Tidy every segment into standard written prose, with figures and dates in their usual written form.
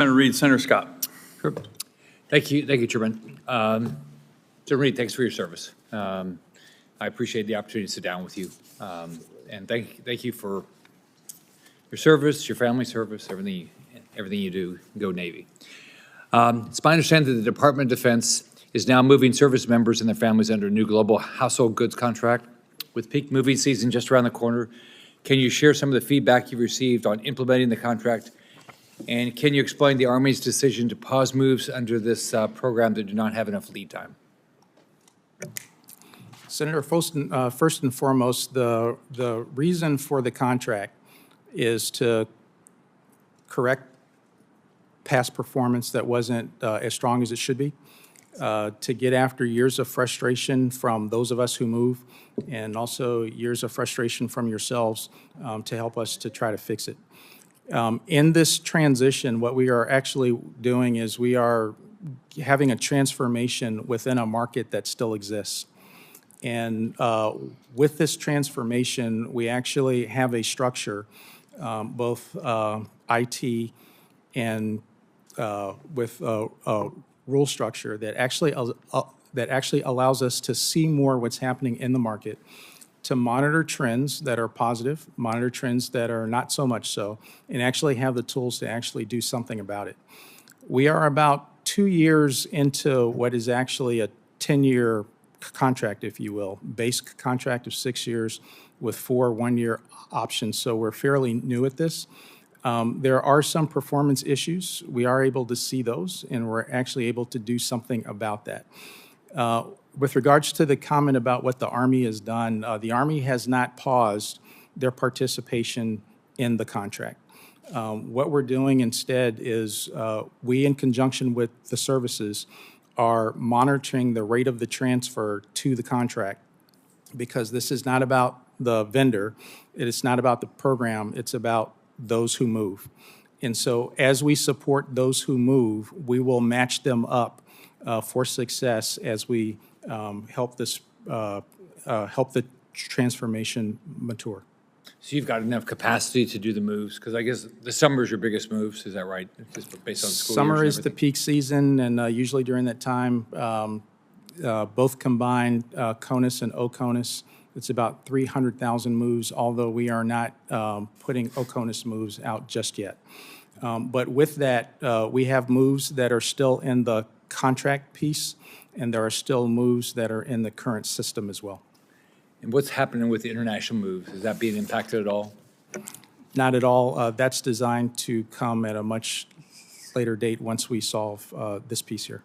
Senator Reed, Senator Scott. Sure. Thank you, Chairman. General Reed, thanks for your service. I appreciate the opportunity to sit down with you, and thank you for your service, your family service, everything you do. Go Navy. It's my understanding that the Department of Defense is now moving service members and their families under a new global household goods contract. With peak movie season just around the corner, can you share some of the feedback you've received on implementing the contract? And can you explain the Army's decision to pause moves under this program that do not have enough lead time? Senator, first and foremost, the reason for the contract is to correct past performance that wasn't as strong as it should be, to get after years of frustration from those of us who move, and also years of frustration from yourselves to help us to try to fix it. In this transition, what we are actually doing is we are having a transformation within a market that still exists. And with this transformation, we actually have a structure, both IT and with a rule structure that actually allows us to see more what's happening in the market, to monitor trends that are positive, monitor trends that are not so much so, and actually have the tools to actually do something about it. We are about 2 years into what is actually a 10-year contract, if you will, base contract of 6 years with 4 one-year options, so we're fairly new at this. There are some performance issues. We are able to see those, and we're actually able to do something about that. With regards to the comment about what the Army has done, the Army has not paused their participation in the contract. What we're doing instead is we, in conjunction with the services, are monitoring the rate of the transfer to the contract, because this is not about the vendor, it is not about the program, it's about those who move. And so as we support those who move, we will match them up for success as we help the transformation mature. So you've got enough capacity to do the moves, because I guess the summer is your biggest moves, is that right? Just based on school Summer years is the peak season, and usually during that time, both combined CONUS and OCONUS, it's about 300,000 moves, although we are not putting OCONUS moves out just yet. But with that, we have moves that are still in the contract piece, and there are still moves that are in the current system as well. And what's happening with the international moves? Is that being impacted at all? Not at all. That's designed to come at a much later date once we solve this piece here.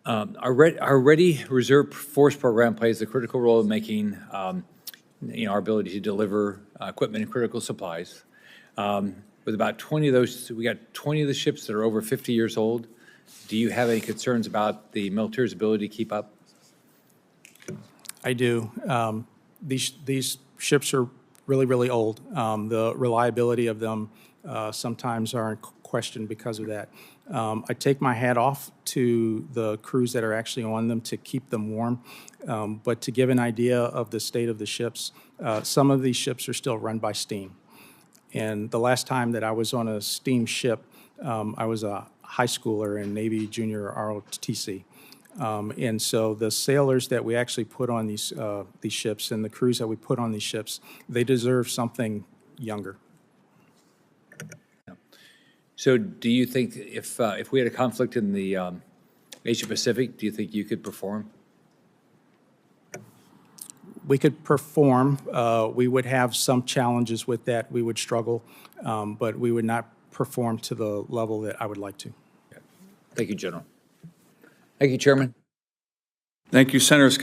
Our Ready Reserve Force program plays a critical role in making our ability to deliver equipment and critical supplies. With about 20 of those, we got 20 of the ships that are over 50 years old. Do you have any concerns about the military's ability to keep up? I do. These ships are really, really old. The reliability of them sometimes are in question because of that. I take my hat off to the crews that are actually on them to keep them warm. But to give an idea of the state of the ships, some of these ships are still run by steam. And the last time that I was on a steam ship, I was a high schooler in Navy Junior ROTC. And so the sailors that we actually put on these ships and the crews that we put on these ships, they deserve something younger. So do you think if we had a conflict in the Asia Pacific, do you think you could perform? We could perform. We would have some challenges with that. We would struggle, but we would not perform to the level that I would like to. Thank you, General. Thank you, Chairman. Thank you, Senator Scott.